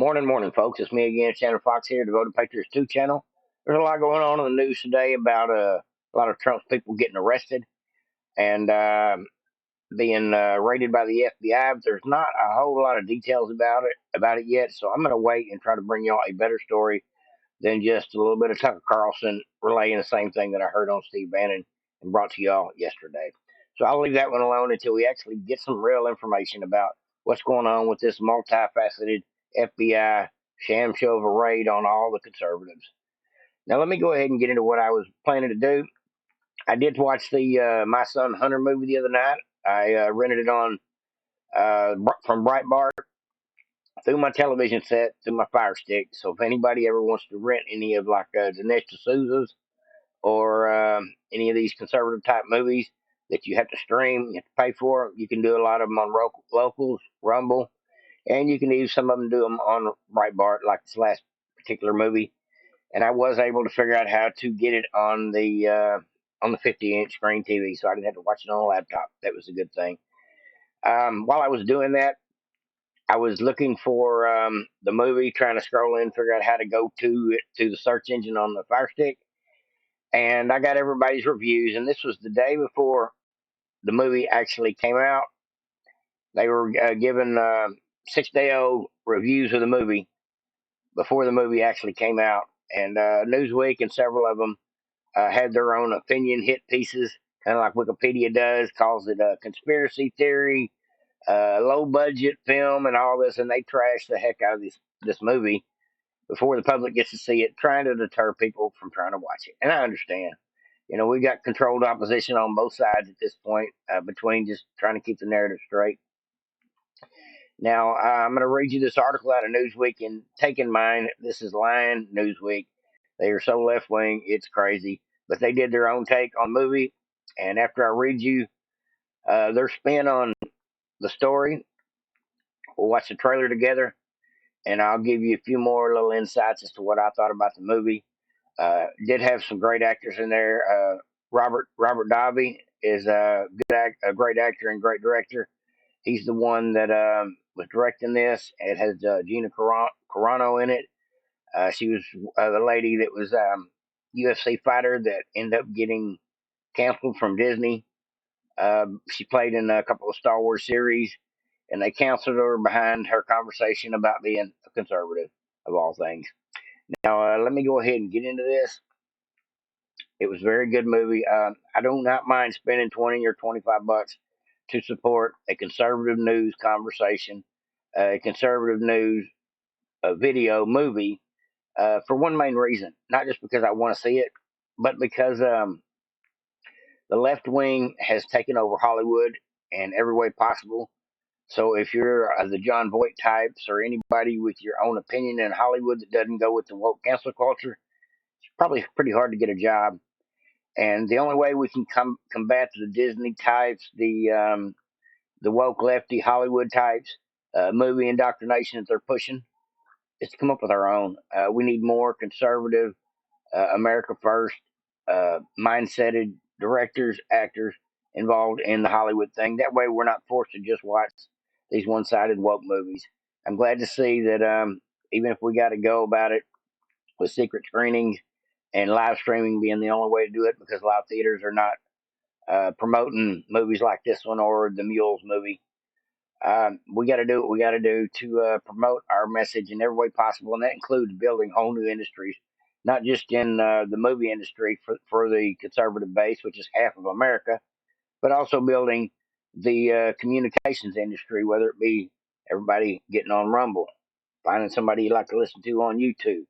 Morning, folks. It's me again, Shannon Fox here, Devoted Patriots 2 channel. There's a lot going on in the news today about a lot of Trump's people getting arrested and being raided by the FBI. But there's not a whole lot of details about it yet. So I'm going to wait and try to bring y'all a better story than just a little bit of Tucker Carlson relaying the same thing that I heard on Steve Bannon and brought to y'all yesterday. So I'll leave that one alone until we actually get some real information about what's going on with this multifaceted FBI sham show of a raid on all the conservatives. Now, let me go ahead and get into what I was planning to do. I did watch the My Son Hunter movie the other night. I rented it on from Breitbart through my television set, through my Fire Stick. So if anybody ever wants to rent any of like Dinesh D'Souza's or any of these conservative type movies that you have to stream, you have to pay for, you can do a lot of them on Locals, Rumble, and you can use some of them do them on Breitbart, like this last particular movie. And I was able to figure out how to get it on the 50-inch screen TV, so I didn't have to watch it on a laptop. That was a good thing. While I was doing that, I was looking for the movie, trying to scroll in, figure out how to go to it to the search engine on the Fire Stick, and I got everybody's reviews. And this was the day before the movie actually came out. They were given 6-day old reviews of the movie before the movie actually came out, and Newsweek and several of them had their own opinion hit pieces, kind of like Wikipedia does, calls it a conspiracy theory, low budget film, and all this, and they trash the heck out of this movie before the public gets to see it, trying to deter people from trying to watch it. And I understand. You know, we got controlled opposition on both sides at this point, between just trying to keep the narrative straight. Now, I'm going to read you this article out of Newsweek, and take in mind, this is Lion Newsweek. They are so left wing, it's crazy. But they did their own take on the movie. And after I read you their spin on the story, we'll watch the trailer together, and I'll give you a few more little insights as to what I thought about the movie. Did have some great actors in there. Robert Davi is a great actor and great director. He's the one that was directing this. It has Gina Carano in it. She was the lady that was UFC fighter that ended up getting canceled from Disney. She played in a couple of Star Wars series, and they canceled her behind her conversation about being a conservative, of all things. Now, let me go ahead and get into this. It was a very good movie. I do not mind spending 20 or 25 bucks to support a conservative news conversation, a conservative news video movie, for one main reason. Not just because I want to see it, but because the left wing has taken over Hollywood in every way possible. So if you're the John Voight types or anybody with your own opinion in Hollywood that doesn't go with the woke cancel culture, it's probably pretty hard to get a job. And the only way we can combat the Disney types, the woke lefty Hollywood types, movie indoctrination that they're pushing, is to come up with our own. We need more conservative, America first, mindseted directors, actors involved in the Hollywood thing. That way, we're not forced to just watch these one-sided woke movies. I'm glad to see that even if we got to go about it with secret screenings and live streaming being the only way to do it, because a lot of theaters are not promoting movies like this one or the Mules movie. We got to do what we got to do to promote our message in every way possible, and that includes building whole new industries, not just in the movie industry for the conservative base, which is half of America, but also building the communications industry, whether it be everybody getting on Rumble, finding somebody you like to listen to on YouTube,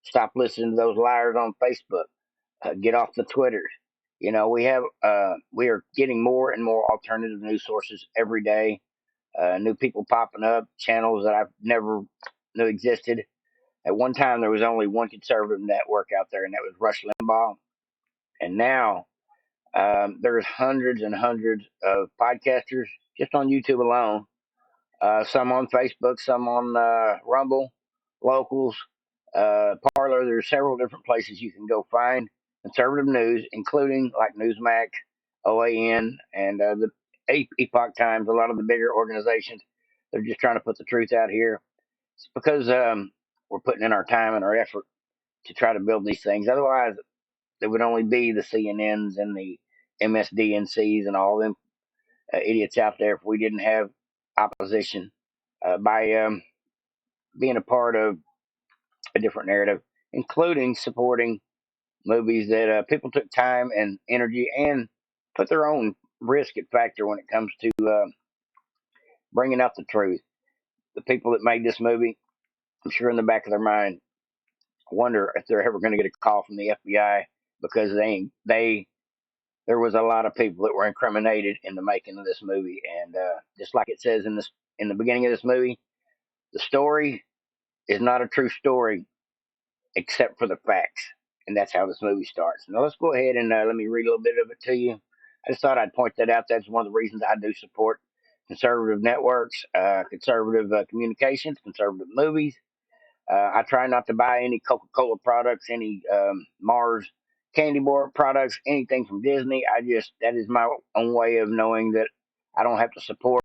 stop listening to those liars on Facebook, get off the Twitters. You know, we are getting more and more alternative news sources every day. New people popping up, channels that I've never knew existed. At one time, there was only one conservative network out there, and that was Rush Limbaugh. And now there's hundreds and hundreds of podcasters just on YouTube alone. Some on Facebook, some on Rumble, Locals, Parlor. There's several different places you can go find conservative news, including like Newsmax, OAN, and the Epoch Times. A lot of the bigger organizations, they're just trying to put the truth out here. It's because we're putting in our time and our effort to try to build these things. Otherwise, there would only be the CNNs and the MSDNCs and all them idiots out there if we didn't have opposition by being a part of a different narrative, including supporting movies that people took time and energy and put their own risk at factor when it comes to bringing out the truth. The people that made this movie, I'm sure in the back of their mind, wonder if they're ever going to get a call from the FBI because there was a lot of people that were incriminated in the making of this movie, and just like it says in the beginning of this movie, the story is not a true story except for the facts, and that's how this movie starts. Now let's go ahead and let me read a little bit of it to you. I just thought I'd point that out. That's one of the reasons I do support conservative networks, conservative communications, conservative movies. I try not to buy any Coca-Cola products, any Mars candy bar products, anything from Disney. That is my own way of knowing that I don't have to support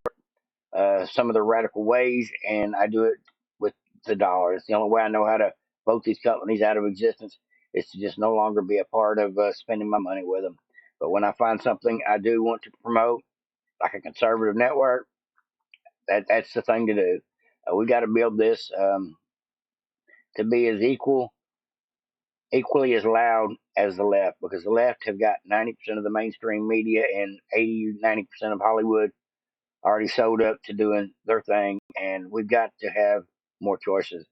some of the radical ways, and I do it with the dollar. It's the only way I know how to vote these companies out of existence is to just no longer be a part of spending my money with them. But when I find something I do want to promote, like a conservative network, that's the thing to do. We got to build this to be as equally as loud as the left, because the left have got 90% of the mainstream media and 80-90% of Hollywood already sold up to doing their thing, and we've got to have more choices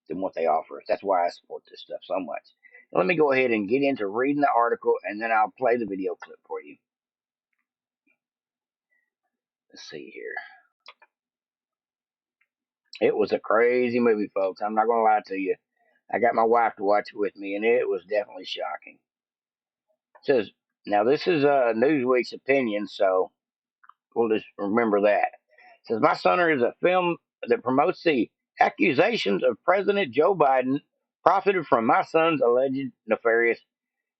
than what they offer us. That's why I support this stuff so much. Now, let me go ahead and get into reading the article, and then I'll play the video clip for you. Let's see here. It was a crazy movie, folks. I'm not going to lie to you. I got my wife to watch it with me, and it was definitely shocking. It says, now this is Newsweek's opinion, so we'll just remember that. It says, My Sonner is a film that promotes the accusations of President Joe Biden profited from my son's alleged nefarious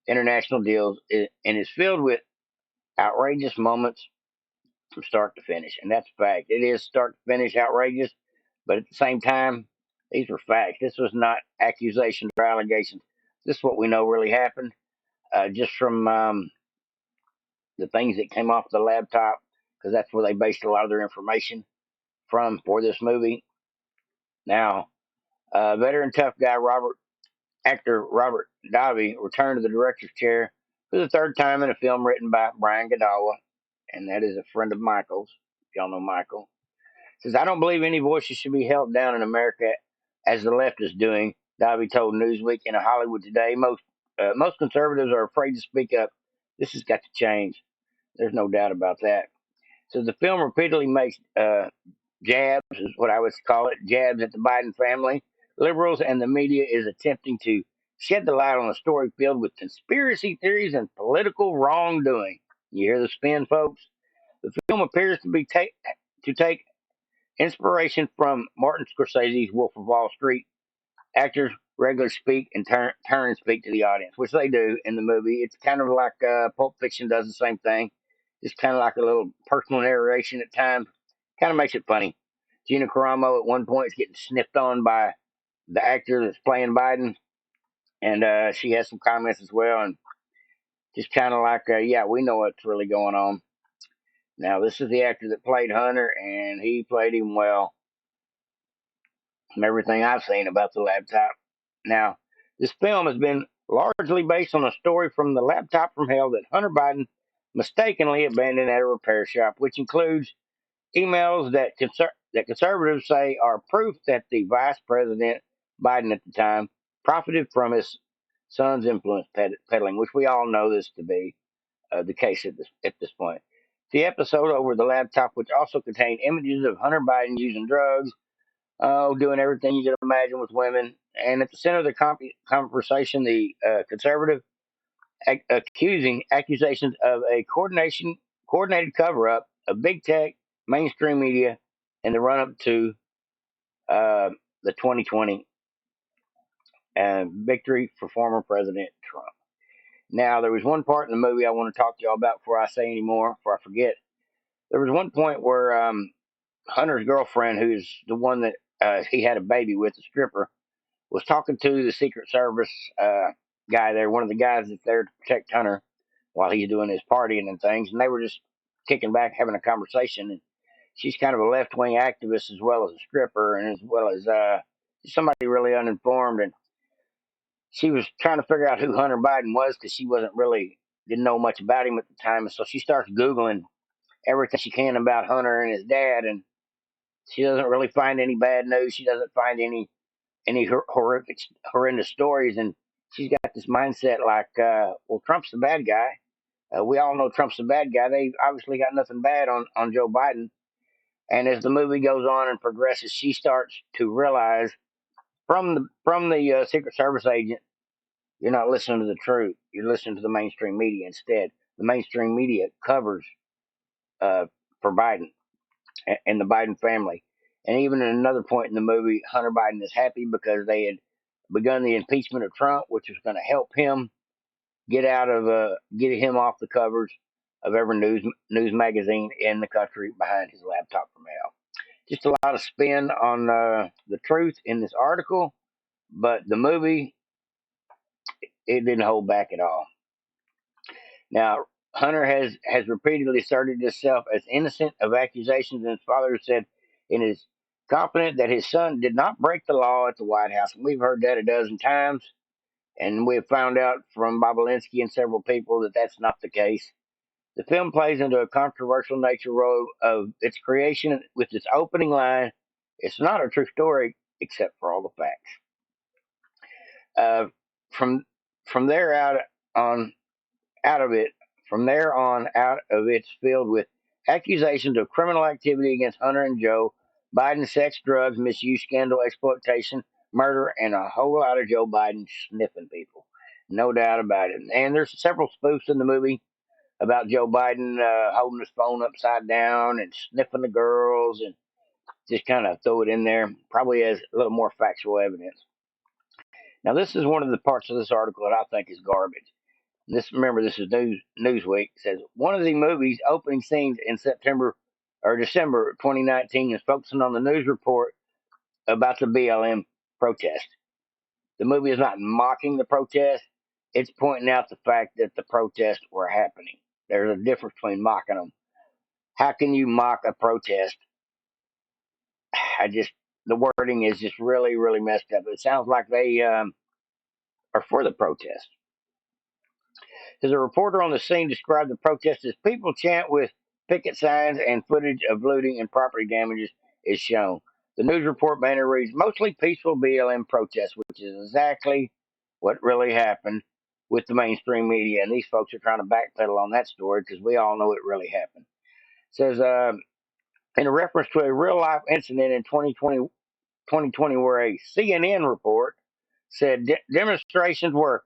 international deals and is filled with outrageous moments from start to finish. And that's a fact. It is start to finish outrageous, but at the same time, these were facts. This was not accusations or allegations. This is what we know really happened just from the things that came off the laptop, because that's where they based a lot of their information from for this movie. Now, veteran tough guy actor Robert Davi returned to the director's chair for the third time in a film written by Brian Godawa, and that is a friend of Michael's. If y'all know Michael, says I don't believe any voices should be held down in America as the left is doing. Davi told Newsweek in a Hollywood Today, most conservatives are afraid to speak up. This has got to change. There's no doubt about that. So the film repeatedly makes jabs, is what I would call it, jabs at the Biden family. Liberals and the media is attempting to shed the light on a story filled with conspiracy theories and political wrongdoing. You hear the spin, folks? The film appears to take inspiration from Martin Scorsese's Wolf of Wall Street. Actors regularly speak and turn and speak to the audience, which they do in the movie. It's kind of like Pulp Fiction does the same thing. It's kind of like a little personal narration at times. Kind of makes it funny. Gina Carano at one point is getting sniffed on by the actor that's playing Biden, and she has some comments as well, and just kind of like, yeah, we know what's really going on. Now, this is the actor that played Hunter, and he played him well from everything I've seen about the laptop. Now, this film has been largely based on a story from the laptop from hell that Hunter Biden mistakenly abandoned at a repair shop, which includes emails that conservatives say are proof that the Vice President Biden at the time profited from his son's influence peddling, which we all know this to be the case at this point. The episode over the laptop, which also contained images of Hunter Biden using drugs, doing everything you can imagine with women, and at the center of the conversation, the conservative accusing accusations of a coordinated cover up of big tech, mainstream media, in the run up to the 2020 victory for former President Trump. Now, there was one part in the movie I want to talk to y'all about before I say any more, before I forget. There was one point where Hunter's girlfriend, who's the one that he had a baby with a stripper, was talking to the Secret Service guy there, one of the guys that's there to protect Hunter while he's doing his partying and things, and they were just kicking back, having a conversation. And she's kind of a left wing activist as well as a stripper, and as well as somebody really uninformed. And she was trying to figure out who Hunter Biden was because she wasn't really didn't know much about him at the time, and so she starts googling everything she can about Hunter and his dad, and she doesn't really find any bad news. She doesn't find any horrific, horrendous stories, and she's got this mindset like, well, Trump's the bad guy. We all know Trump's the bad guy. They obviously got nothing bad on Joe Biden. And as the movie goes on and progresses, she starts to realize from the Secret Service agent, you're not listening to the truth. You're listening to the mainstream media instead. The mainstream media covers uh, for Biden and the Biden family. And even at another point in the movie, Hunter Biden is happy because they had begun the impeachment of Trump, which was going to help him get him off the covers of every news magazine in the country behind his laptop from hell. Just a lot of spin on the truth in this article, but the movie, it didn't hold back at all. Now, Hunter has repeatedly asserted himself as innocent of accusations, and his father said in his confident that his son did not break the law at the White House. And we've heard that a dozen times, and we've found out from Bob Alinsky and several people that that's not the case. The film plays into a controversial nature role of its creation with its opening line, "It's not a true story except for all the facts." Uh, from from there on out of it, from there on out of it's filled with accusations of criminal activity against Hunter and Joe, Biden, sex, drugs, misuse, scandal, exploitation, murder, and a whole lot of Joe Biden sniffing people. No doubt about it. And there's several spoofs in the movie about Joe Biden holding his phone upside down and sniffing the girls, and just kind of throw it in there. Probably as a little more factual evidence. Now, this is one of the parts of this article that I think is garbage. Remember, this is Newsweek. It says one of the movie's opening scenes in September or December 2019 is focusing on the news report about the BLM protest. The movie is not mocking the protest; it's pointing out the fact that the protests were happening. There's a difference between mocking them. How can you mock a protest? I just the wording is just really, really messed up. It sounds like they are for the protest. As a reporter on the scene described the protest as people chant with picket signs and footage of looting and property damages is shown. The news report banner reads, mostly peaceful BLM protests, which is exactly what really happened with the mainstream media. And these folks are trying to backpedal on that story because we all know it really happened. It says, in a reference to a real life incident in 2020 where a CNN report said demonstrations were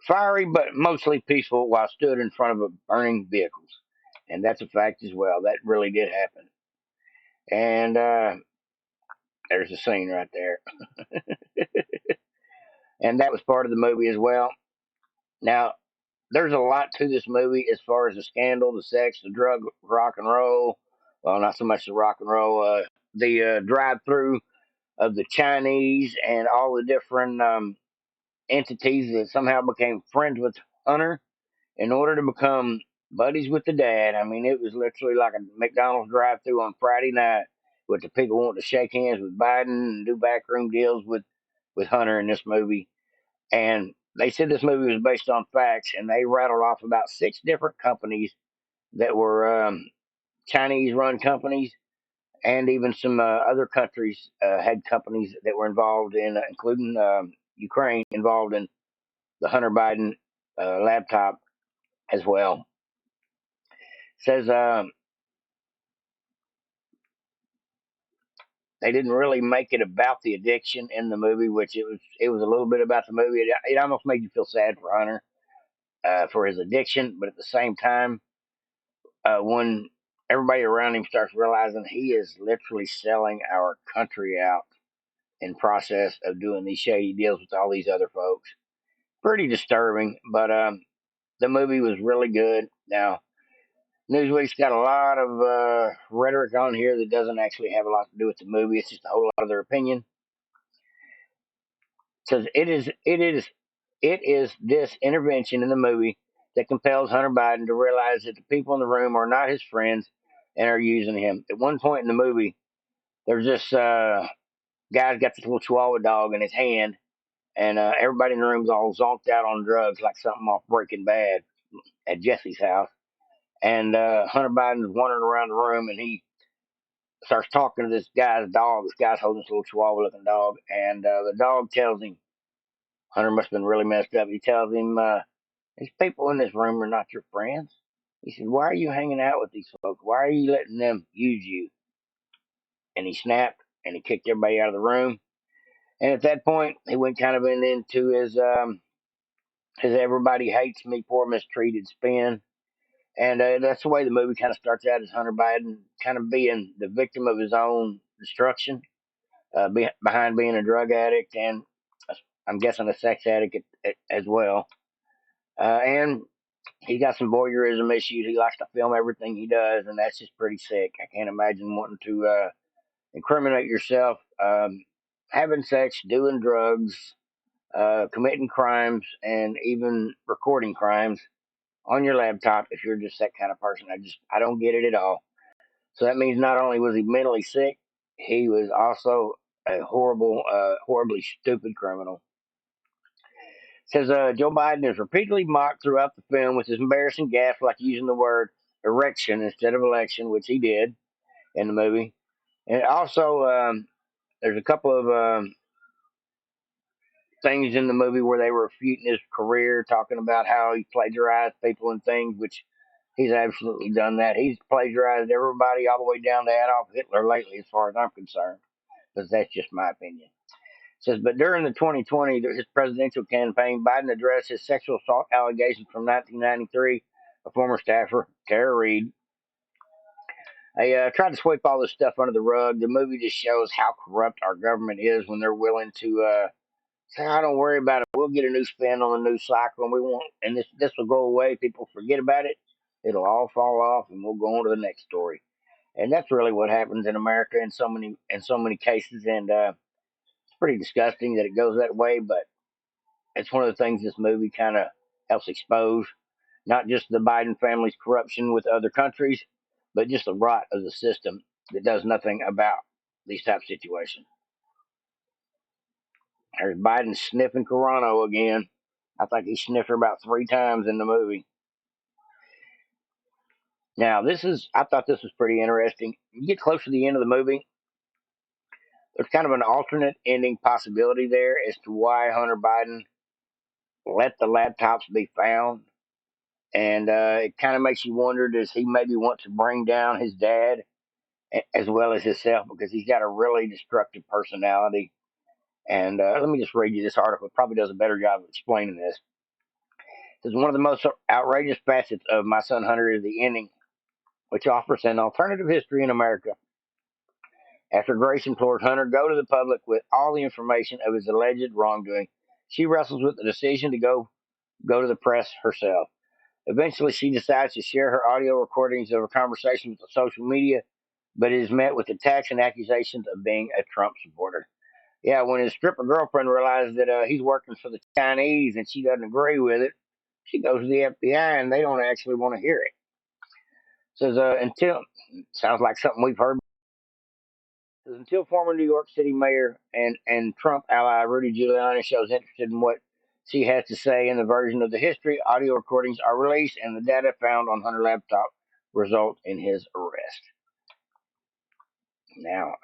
fiery but mostly peaceful while stood in front of burning vehicles. And that's a fact as well. That really did happen. And there's a scene right there. And that was part of the movie as well. Now, there's a lot to this movie as far as the scandal, the sex, the drug, rock and roll. Well, not so much the rock and roll, the drive through of the Chinese and all the different entities that somehow became friends with Hunter in order to become buddies with the dad. I mean, it was literally like a McDonald's drive-through on Friday night with the people wanting to shake hands with Biden and do backroom deals with Hunter in this movie. And they said this movie was based on facts, and they rattled off about 6 different companies that were Chinese-run companies, and even some other countries had companies that were involved in, including Ukraine, involved in the Hunter Biden laptop as well. Says they didn't really make it about the addiction in the movie, which it was a little bit about the movie. It almost made you feel sad for Hunter for his addiction, but at the same time, when everybody around him starts realizing he is literally selling our country out in process of doing these shady deals with all these other folks, pretty disturbing. But the movie was really good. Now, Newsweek's got a lot of rhetoric on here that doesn't actually have a lot to do with the movie. It's just a whole lot of their opinion. It says it is this intervention in the movie that compels Hunter Biden to realize that the people in the room are not his friends and are using him. At one point in the movie, there's this guy's got this little Chihuahua dog in his hand, and everybody in the room's all zonked out on drugs, like something off Breaking Bad at Jesse's house. And Hunter Biden's wandering around the room, and he starts talking to this guy's dog. This guy's holding this little Chihuahua-looking dog, and the dog tells him, Hunter must have been really messed up. He tells him, these people in this room are not your friends. He said, why are you hanging out with these folks? Why are you letting them use you? And he snapped, and he kicked everybody out of the room. And at that point, he went kind of into his everybody hates me, poor mistreated spin. And that's the way the movie kind of starts out, as Hunter Biden kind of being the victim of his own destruction, behind being a drug addict and I'm guessing a sex addict as well. And he got some voyeurism issues. He likes to film everything he does, and that's just pretty sick. I can't imagine wanting to incriminate yourself, having sex, doing drugs, committing crimes, and even recording crimes on your laptop if you're just that kind of person. I don't get it at all. So that means not only was he mentally sick, he was also a horribly stupid criminal. Says Joe Biden is repeatedly mocked throughout the film with his embarrassing gaffe, like using the word erection instead of election, which he did in the movie. And also, there's a couple of things in the movie where they were refuting his career, talking about how he plagiarized people and things, which he's absolutely done that. He's plagiarized everybody all the way down to Adolf Hitler lately, as far as I'm concerned, because that's just my opinion. It says, but during the 2020, his presidential campaign, Biden addressed his sexual assault allegations from 1993. A former staffer, Tara Reid, I tried to sweep all this stuff under the rug. The movie just shows how corrupt our government is when they're willing to say, "I don't worry about it. We'll get a new spin on the news cycle, and we won't. And this will go away. People forget about it. It'll all fall off, and we'll go on to the next story." And that's really what happens in America in so many cases. And it's pretty disgusting that it goes that way. But it's one of the things this movie kind of helps expose, not just the Biden family's corruption with other countries, but just the rot of the system that does nothing about these type of situations. There's Biden sniffing Carano again. I think he sniffed her about 3 times in the movie. Now, I thought this was pretty interesting. You get close to the end of the movie, there's kind of an alternate ending possibility there as to why Hunter Biden let the laptops be found. And it kind of makes you wonder, does he maybe want to bring down his dad as well as himself, because he's got a really destructive personality. And let me just read you this article. It probably does a better job of explaining this. It says, one of the most outrageous facets of My Son Hunter is the ending, which offers an alternative history in America. After Grace implores Hunter go to the public with all the information of his alleged wrongdoing, she wrestles with the decision to go to the press herself. Eventually, she decides to share her audio recordings of her conversation with the social media, but is met with attacks and accusations of being a Trump supporter. Yeah, when his stripper girlfriend realizes that he's working for the Chinese and she doesn't agree with it, she goes to the FBI and they don't actually want to hear it. Says until sounds like something we've heard. Says until former New York City mayor and Trump ally Rudy Giuliani shows interested in what she has to say in the version of the history, audio recordings are released and the data found on Hunter's laptop result in his arrest. Now,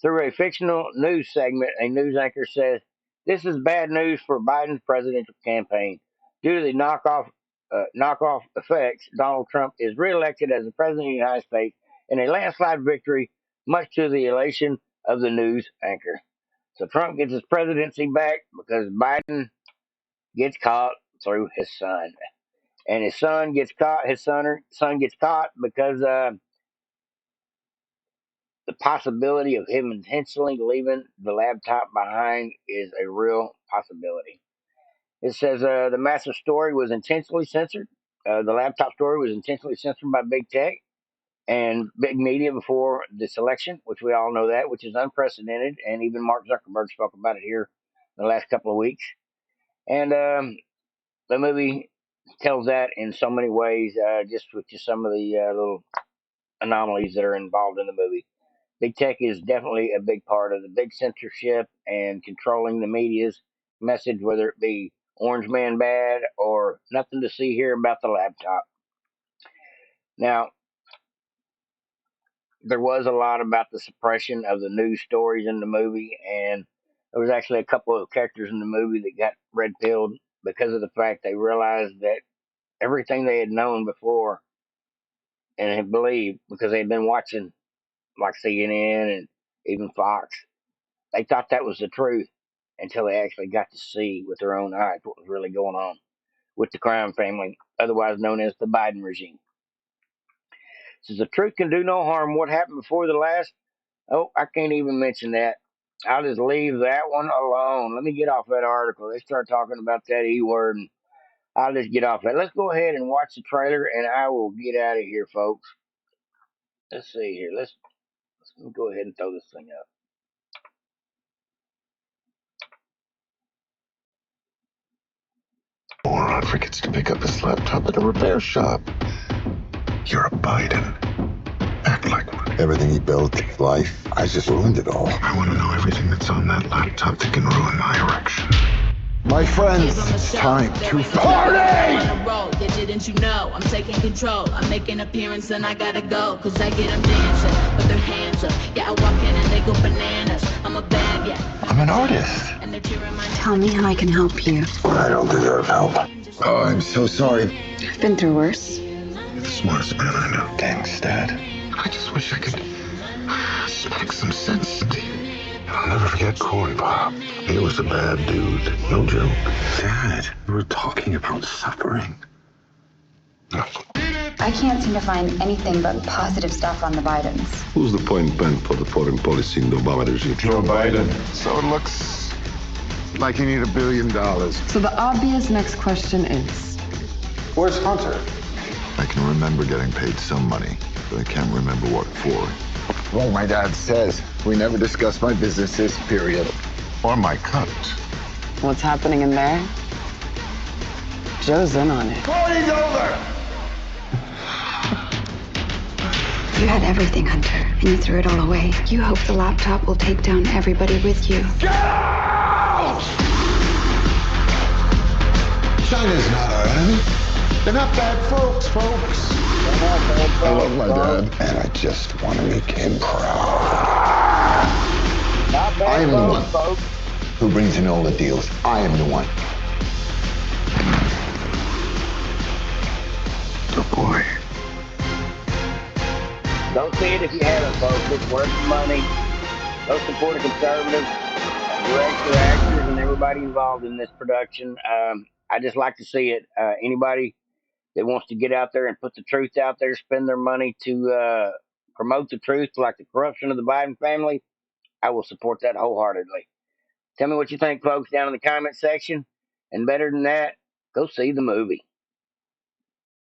through a fictional news segment, a news anchor says, this is bad news for Biden's presidential campaign. Due to the knockoff effects, Donald Trump is reelected as the president of the United States in a landslide victory, much to the elation of the news anchor. So Trump gets his presidency back because Biden gets caught through his son. And his son gets caught, son gets caught because the possibility of him intentionally leaving the laptop behind is a real possibility. It says the massive story was intentionally censored. The laptop story was intentionally censored by big tech and big media before this election, which we all know that, which is unprecedented. And even Mark Zuckerberg spoke about it here in the last couple of weeks. And the movie tells that in so many ways, just with just some of the little anomalies that are involved in the movie. Big tech is definitely a big part of the big censorship and controlling the media's message, whether it be Orange Man bad or nothing to see here about the laptop. Now, there was a lot about the suppression of the news stories in the movie, and there was actually a couple of characters in the movie that got red pilled because of the fact they realized that everything they had known before and had believed because they had been watching like CNN and even Fox, they thought that was the truth until they actually got to see with their own eyes what was really going on with the crime family, otherwise known as the Biden regime. Says the truth can do no harm. What happened before the last? Oh, I can't even mention that. I'll just leave that one alone. Let me get off that article. They start talking about that E word, and I'll just get off that. Let's go ahead and watch the trailer, and I will get out of here, folks. Let's see here. Let's go ahead and throw this thing up. Moron forgets to pick up his laptop at a repair shop. You're a Biden. Act like one. Everything he built, his life, I just ruined it all. I want to know everything that's on that laptop that can ruin my erection. My friends, it's time to party! Yeah, didn't you know? I'm taking control. I'm making appearance and I gotta go. Cause I get them dancing with their hands up. Yeah, I walk in and they go bananas. I'm a bad, yeah. I'm an artist. And they're cheering my name. Tell me how I can help you. I don't deserve help. Oh, I'm so sorry. I've been through worse. You're the smartest man I know. Thanks, Dad. I just wish I could speak some sense into you. I'll never forget Corn Pop. He was a bad dude. No joke. Dad, we were talking about suffering. I can't seem to find anything but positive stuff on the Bidens. Who's the point man for the foreign policy in the Obama regime? Joe Biden. So it looks like you need $1 billion. So the obvious next question is, Where's Hunter? I can remember getting paid some money, but I can't remember what for. Well, my dad says we never discuss my businesses, period. Or my cut. what's happening in there? Joe's in on it. Party's over! You had everything, Hunter, and you threw it all away. You hope the laptop will take down everybody with you. Get out! China's not our enemy. They're not bad folks. I love my dad, and I just want to make him proud. Not I am bad, the one folks. who brings in all the deals. I am the one. Good boy. Don't see it if you haven't, folks. It's worth the money. Go support a conservative, director, actors, and everybody involved in this production. I just like to see it. Anybody that wants to get out there and put the truth out there, spend their money to promote the truth, like the corruption of the Biden family, I will support that wholeheartedly. Tell me what you think, folks, down in the comment section. And better than that, go see the movie.